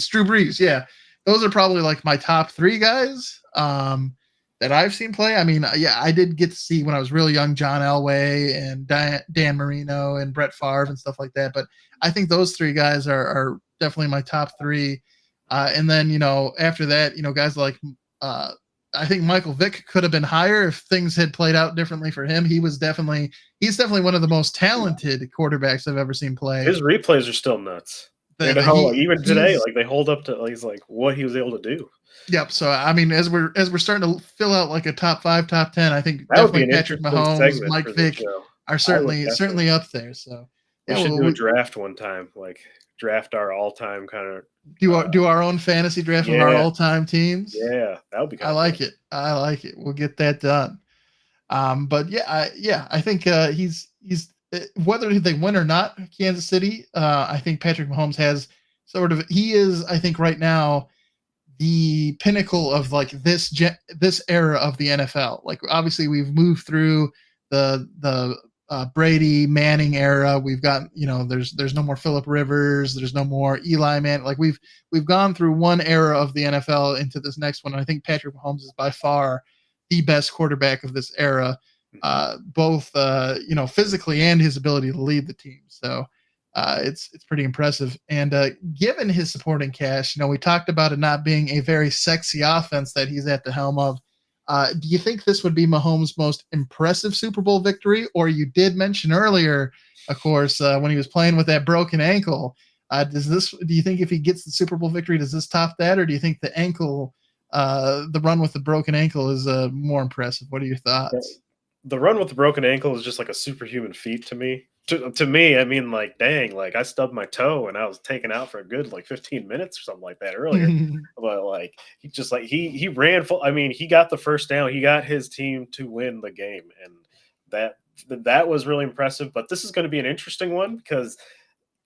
Drew Brees. Yeah, those are probably like my top three guys that I've seen play. I mean, yeah, I did get to see when I was really young John Elway and Dan Marino and Brett Favre and stuff like that. But I think those three guys are definitely my top three. And then after that, guys like uh, I think Michael Vick could have been higher if things had played out differently for him. He's definitely one of the most talented quarterbacks I've ever seen play. His replays are still nuts. Even today, like they hold up to like what he was able to do. Yep. So I mean, as we're starting to fill out like a top 5, top 10, I think that definitely Patrick Mahomes, Mike Vick are certainly up there. So we should do a draft one time, like draft our all-time kind of do our own fantasy draft of our all-time teams. Yeah, that would be. I like it. We'll get that done. But I think he's whether they win or not, Kansas City. I think Patrick Mahomes has he is, I think right now, the pinnacle of like this era of the NFL. Like obviously we've moved through the Brady Manning era. We've got there's no more Phillip Rivers. There's no more Eli Manning. Like we've gone through one era of the NFL into this next one. And I think Patrick Mahomes is by far the best quarterback of this era, both physically and his ability to lead the team. So it's pretty impressive. And given his supporting cast, we talked about it not being a very sexy offense that he's at the helm of. Do you think this would be Mahomes' most impressive Super Bowl victory? Or you did mention earlier, of course, when he was playing with that broken ankle. Do you think if he gets the Super Bowl victory, does this top that? Or do you think the run with the broken ankle is more impressive? What are your thoughts? The run with the broken ankle is just like a superhuman feat to me. To me, I mean, like, dang, like I stubbed my toe and I was taken out for a good like 15 minutes or something like that earlier. But like he ran full. I mean, he got the first down. He got his team to win the game, and that was really impressive. But this is going to be an interesting one because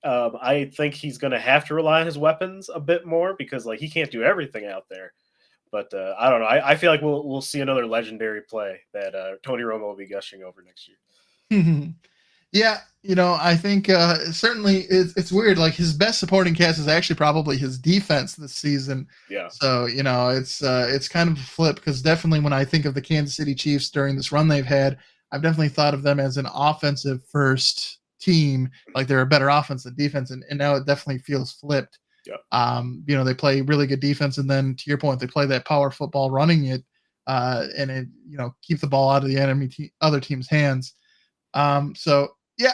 I think he's going to have to rely on his weapons a bit more because like he can't do everything out there. But I don't know. I feel like we'll see another legendary play that Tony Romo will be gushing over next year. Yeah, I think certainly it's weird. Like his best supporting cast is actually probably his defense this season. Yeah. So it's kind of a flip because definitely when I think of the Kansas City Chiefs during this run they've had, I've definitely thought of them as an offensive first team. Like they're a better offense than defense, and now it definitely feels flipped. Yeah. They play really good defense, and then to your point, they play that power football, running it, and it keep the ball out of the other team's hands. So. Yeah,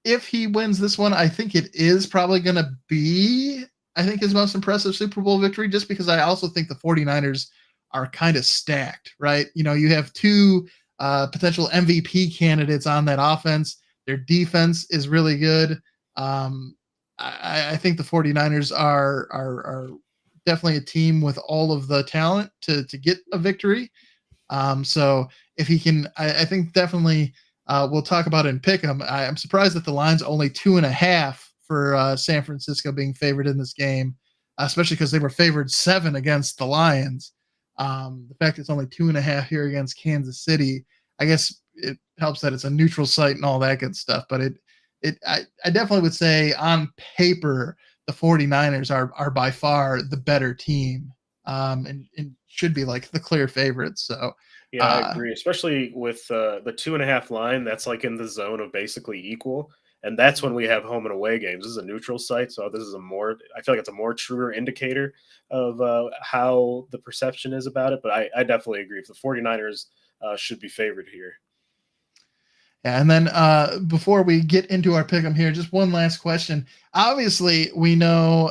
if he wins this one, I think it is probably going to be, his most impressive Super Bowl victory, just because I also think the 49ers are kind of stacked, right? You have two potential MVP candidates on that offense. Their defense is really good. I think the 49ers are definitely a team with all of the talent to get a victory. So if he can, I think definitely we'll talk about it in Pick'em. I'm surprised that the line's only 2.5 for San Francisco being favored in this game, especially because they were favored 7 against the Lions. The fact it's only 2.5 here against Kansas City, I guess it helps that it's a neutral site and all that good stuff. But I definitely would say on paper the 49ers are by far the better team, and should be like the clear favorites. So. Yeah, I agree, especially with the 2.5 line. That's like in the zone of basically equal, and that's when we have home and away games. This is a neutral site, so this is I feel like it's a more truer indicator of how the perception is about it. But I definitely agree. If the 49ers should be favored here. Yeah, and then before we get into our pick'em here, just one last question. Obviously, we know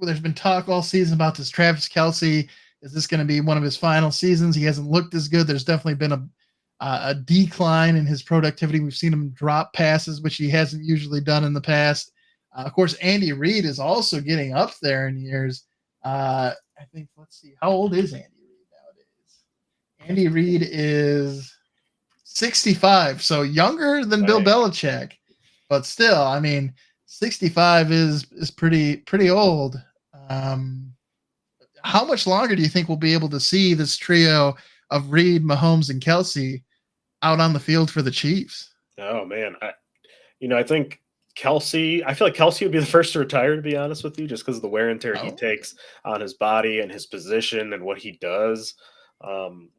there's been talk all season about this Travis Kelce. Is this going to be one of his final seasons? He hasn't looked as good. There's definitely been a decline in his productivity. We've seen him drop passes, which he hasn't usually done in the past. Of course, Andy Reid is also getting up there in years. I think, let's see, how old is Andy Reid nowadays? Andy Reid is 65, so younger than Bill Belichick, but still, I mean, 65 is pretty old. How much longer do you think we'll be able to see this trio of Reid, Mahomes, and Kelce out on the field for the Chiefs? Oh man, I think Kelsey. I feel like Kelsey would be the first to retire, to be honest with you, just because of the wear and tear he Oh. takes on his body and his position and what he does. Um,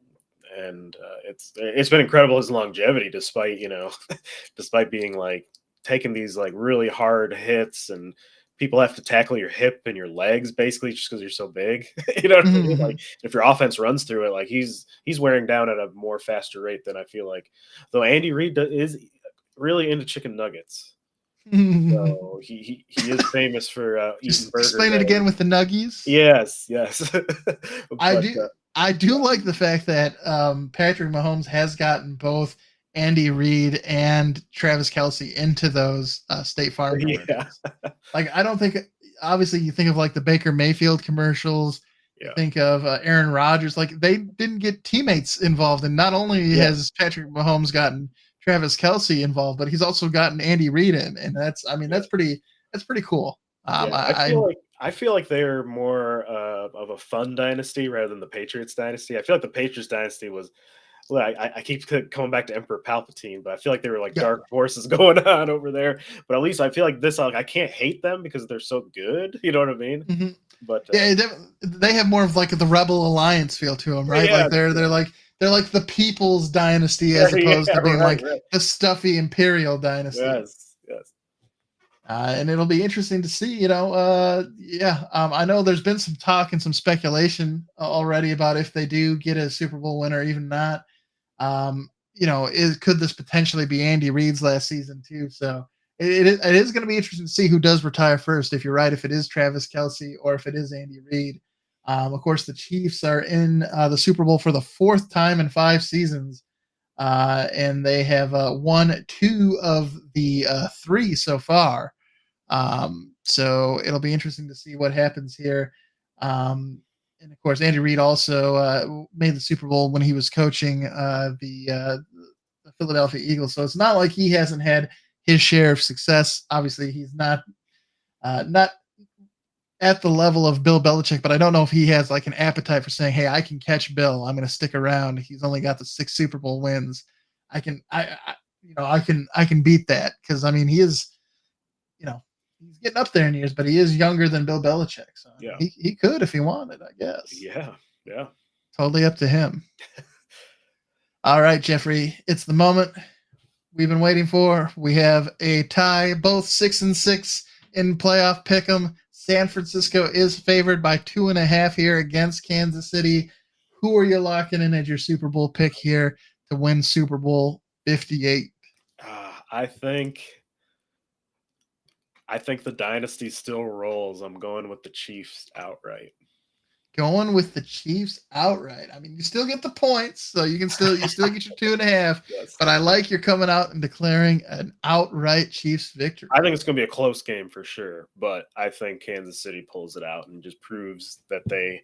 and it's been incredible his longevity, despite despite being like taking these like really hard hits, and people have to tackle your hip and your legs basically just because you're so big. You know what I mean? Like Mhm. if your offense runs through it, like he's wearing down at a more faster rate than I feel like. Though Andy Reid is really into chicken nuggets. So he is famous for eating Just burgers explain at it his. again with the nuggies. Yes, yes. I But do I do like the fact that Patrick Mahomes has gotten both Andy Reid and Travis Kelsey into those State Farm yeah, commercials. Like I don't think obviously you think of like the Baker Mayfield commercials, you yeah, think of Aaron Rodgers, like they didn't get teammates involved, and not only yeah, has Patrick Mahomes gotten Travis Kelsey involved, but he's also gotten Andy Reid in, and that's I mean yeah. that's pretty cool. Yeah, I I feel like they're more of a fun dynasty rather than the Patriots dynasty. I feel like the Patriots dynasty was. Well, I keep coming back to Emperor Palpatine, but I feel like there were like yeah. dark forces going on over there. But at least I feel like this, like, I can't hate them because they're so good. You know what I mean? Mhm. But Yeah, they have more of like the Rebel Alliance feel to them, right? yeah, Like they're like the People's Dynasty yeah, as yeah, opposed to being right, like right. the stuffy Imperial Dynasty. Yes, yes. And it'll be interesting to see, yeah. I know there's been some talk and some speculation already about if they do get a Super Bowl win or even not. Could this potentially be Andy Reid's last season too? So it is going to be interesting to see who does retire first. If you're right, if it is Travis Kelsey or if it is Andy Reid. Of course, the Chiefs are in the Super Bowl for the fourth time in 5 seasons, and they have won two of the three so far. So it'll be interesting to see what happens here. And of course, Andy Reid also made the Super Bowl when he was coaching the Philadelphia Eagles. So it's not like he hasn't had his share of success. Obviously, he's not at the level of Bill Belichick, but I don't know if he has like an appetite for saying, "Hey, I can catch Bill. I'm going to stick around. He's only got the 6 Super Bowl wins. I can beat that because I mean you know, he's getting up there in years, but he is younger than Bill Belichick. So I mean, Yeah, he could if he wanted, I guess. yeah, yeah. Totally up to him. All right, Jeffrey, it's the moment we've been waiting for. We have a tie, both 6-6 in playoff pick'em. San Francisco is favored by 2.5 here against Kansas City. Who are you locking in as your Super Bowl pick here to win Super Bowl 58? I think the dynasty still rolls. I'm going with the Chiefs outright. Going with the Chiefs outright. I mean, you still get the points, so you still get your 2.5. Yes. But I like you're coming out and declaring an outright Chiefs victory. I think it's going to be a close game for sure, but I think Kansas City pulls it out and just proves that they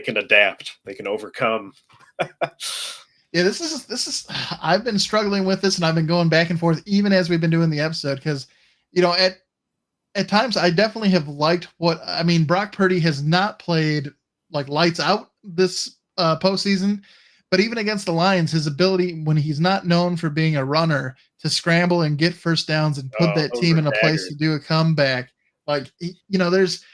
can adapt, they can overcome. Yeah, this is. I've been struggling with this, and I've been going back and forth even as we've been doing the episode because, at times I definitely have liked what I mean. Brock Purdy has not played like lights out this postseason, but even against the Lions, his ability when he's not known for being a runner to scramble and get first downs and put Oh, that those team were in a place daggers. to do a comeback, like there's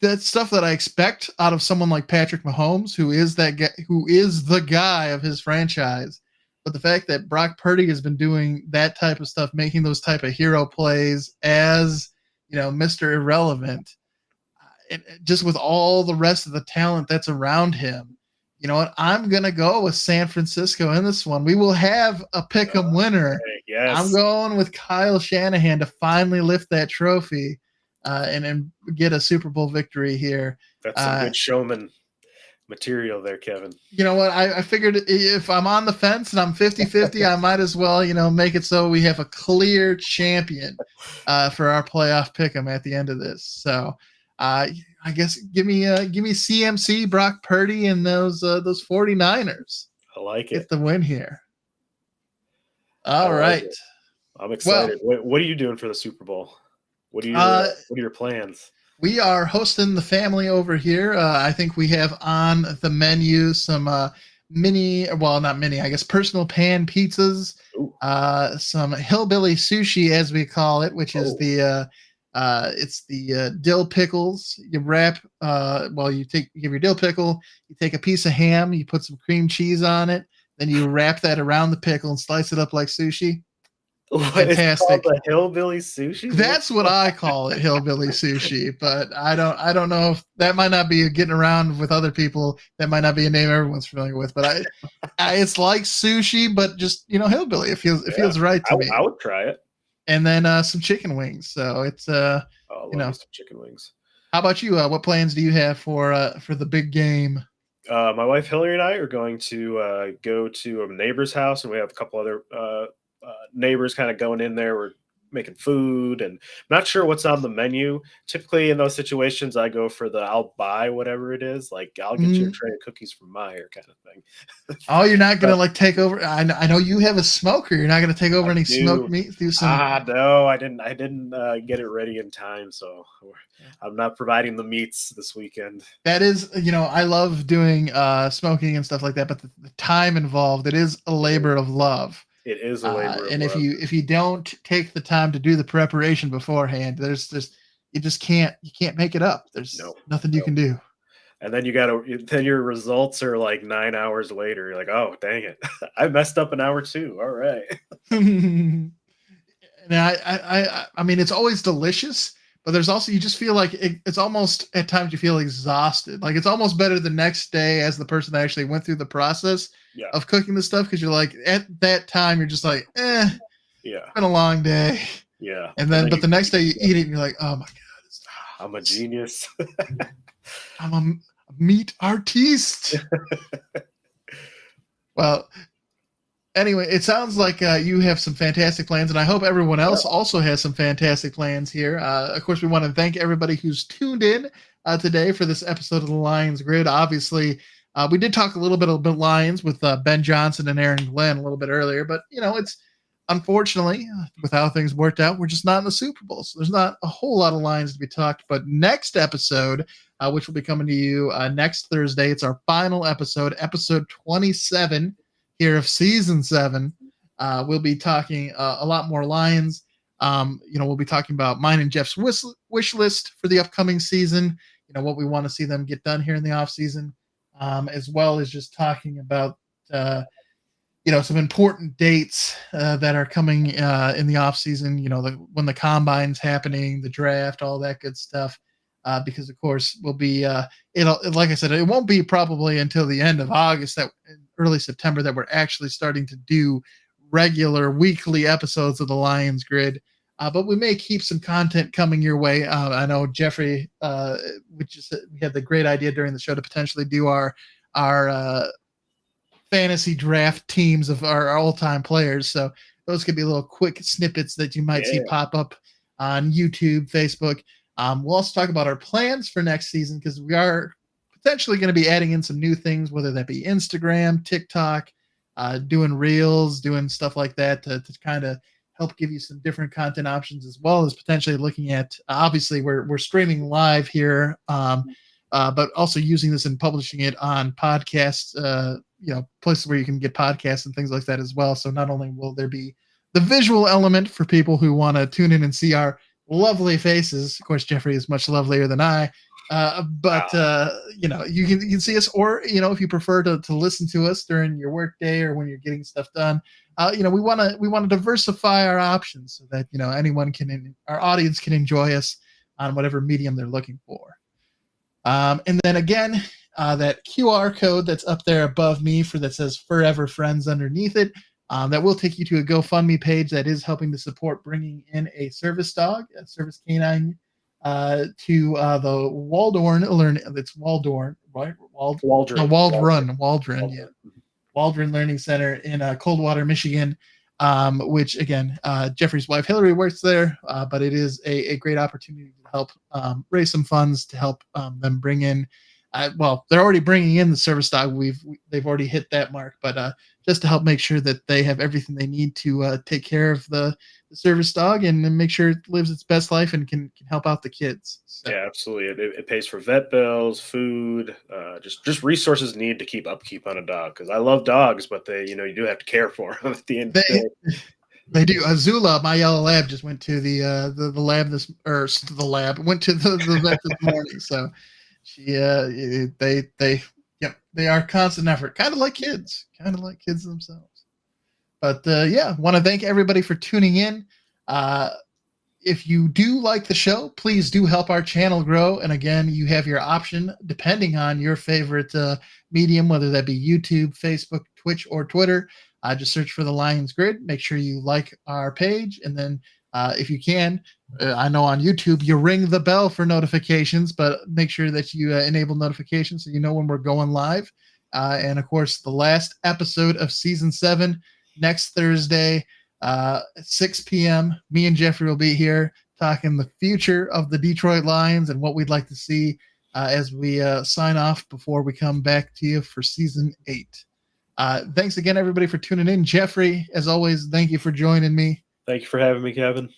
that stuff that I expect out of someone like Patrick Mahomes, who is that guy, who is the guy of his franchise. But the fact that Brock Purdy has been doing that type of stuff, making those type of hero plays as Mr. Irrelevant, and just with all the rest of the talent that's around him, you know what? I'm gonna go with San Francisco in this one. We will have a pick'em winner. Okay, I'm yes, going with Kyle Shanahan to finally lift that trophy and get a Super Bowl victory here. that's some Uh, good showman material there, Kevin. you know what? I figured if I'm on the fence and I'm 50-50, I might as well, make it so we have a clear champion for our playoff pick'em at the end of this. So I guess give me CMC, Brock Purdy, and those 49ers. I like Get it. the win here. I All like right. it. I'm Well, excited. What are you doing for the Super Bowl? What are uh, your plans? we are hosting the family over here. I think we have on the menu some mini, well, not mini, I guess personal pan pizzas, Ooh. some hillbilly sushi, as we call it, which is Oh. it's the dill pickles. You wrap, well, you give your dill pickle, you take a piece of ham, you put some cream cheese on it, then you wrap that around the pickle and slice it up like sushi. What is called Fantastic. the hillbilly sushi? What? That's what I call it, hillbilly sushi. But I don't know if that might not be getting around with other people. That might not be a name everyone's familiar with. But it's like sushi, but just hillbilly. It Yeah, feels right to I me. would try it. And then some chicken wings. So it's Oh, I you love me know. some chicken wings. How about you? What plans do you have for the big game? My wife Hillary and I are going to go to a neighbor's house, and we have a couple other neighbors kind of going in there. We're making food, and I'm not sure what's on the menu. Typically, in those situations, I go for the I'll buy whatever it is. Like I'll get you a Mm. tray of cookies from Meyer kind of thing. Oh, you're not But gonna like take over. I know you have a smoker. You're not gonna take over I any smoked do. meat. Do some. No, I didn't. I didn't get it ready in time, so I'm not providing the meats this weekend. That is, I love doing smoking and stuff like that, but the time involved, it is a It is. labor of love. It is a labor of And if love. you don't take the time to do the preparation beforehand, there's you just can't make it up. There's No, nothing you no. can do. And then then your results are like 9 hours later. You're like, oh dang it, I messed up an hour too. All right. And I mean, it's always delicious, but there's also you just feel like it's almost at times you feel exhausted. Like it's almost better the next day as the person that actually went through the process Yeah. of cooking the stuff because you're like at that time you're just like, it's Yeah. been a long day, Yeah. and then but you, the next day you eat it and you're like, oh my god, I'm a genius. I'm a meat artiste. Well, anyway, it sounds like you have some fantastic plans, and I hope everyone else also has some fantastic plans here. Of course, we want to thank everybody who's tuned in today for this episode of the Lions Grid. Obviously, we did talk a little bit about Lions with Ben Johnson and Aaron Glenn a little bit earlier, but it's unfortunately with how things worked out, we're just not in the Super Bowl, so there's not a whole lot of Lions to be talked. But next episode, which will be coming to you next Thursday, it's our final episode 27 here of season 7. We'll be talking a lot more Lions. We'll be talking about mine and Jeff's wish list for the upcoming season. What we want to see them get done here in the off season, as well as just talking about some important dates that are coming in the off season. When the combine's happening, the draft, all that good stuff. Because of course we'll be like I said, it won't be probably until the end of August, that early September, that we're actually starting to do regular weekly episodes of the Lions Grid. But we may keep some content coming your way. I know Jeffrey, we had the great idea during the show to potentially do our fantasy draft teams of our all-time players. So those could be little quick snippets that you might see pop up on YouTube, Facebook. We'll also talk about our plans for next season, because we are potentially going to be adding in some new things, whether that be Instagram, TikTok, doing reels, doing stuff like that to kind of help give you some different content options, as well as potentially looking at, obviously we're streaming live here, but also using this and publishing it on podcasts, places where you can get podcasts and things like that as well. So not only will there be the visual element for people who want to tune in and see our lovely faces. Of course, Jeffrey is much lovelier than I. But you can see us, or if you prefer to listen to us during your work day or when you're getting stuff done. We want to diversify our options so that our audience can enjoy us on whatever medium they're looking for. And then again, that QR code that's up there above me that says Forever Friends underneath it. That will take you to a GoFundMe page that is helping to support bringing in a service dog, a service canine, to the Waldorn. It's Waldorn, right? Waldron. No, Waldron. Yeah. Waldron Learning Center in Coldwater, Michigan. Which again, Jeffrey's wife Hillary works there, but it is a great opportunity to help raise some funds to help them bring in. They're already bringing in the service dog. They've already hit that mark, but just to help make sure that they have everything they need to take care of the service dog and make sure it lives its best life and can help out the kids. So. Yeah, absolutely. It pays for vet bills, food, just resources needed to keep upkeep on a dog. Because I love dogs, but you do have to care for them at the end of the day. They do. Azula, my yellow lab, just went to the lab the lab went to the vet this morning. So she they are constant effort, kind of like kids themselves. But yeah, want to thank everybody for tuning in. If you do like the show, please do help our channel grow. And again, you have your option depending on your favorite medium, whether that be YouTube, Facebook, Twitch, or Twitter. Just search for the Lions Grid. Make sure you like our page. And then if you can, I know on YouTube, you ring the bell for notifications, but make sure that you enable notifications so you know when we're going live. And of course, the last episode of season 7 next Thursday, at 6 p.m. Me and Jeffrey will be here talking the future of the Detroit Lions and what we'd like to see as we sign off before we come back to you for season 8. Thanks again, everybody, for tuning in. Jeffrey, as always, thank you for joining me. Thank you for having me, Kevin.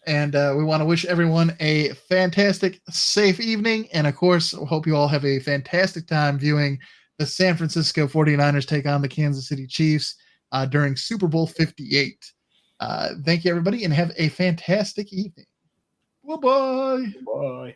And we want to wish everyone a fantastic, safe evening. And of course, hope you all have a fantastic time viewing the San Francisco 49ers take on the Kansas City Chiefs during Super Bowl 58. Thank you, everybody, and have a fantastic evening. Bye-bye. Bye.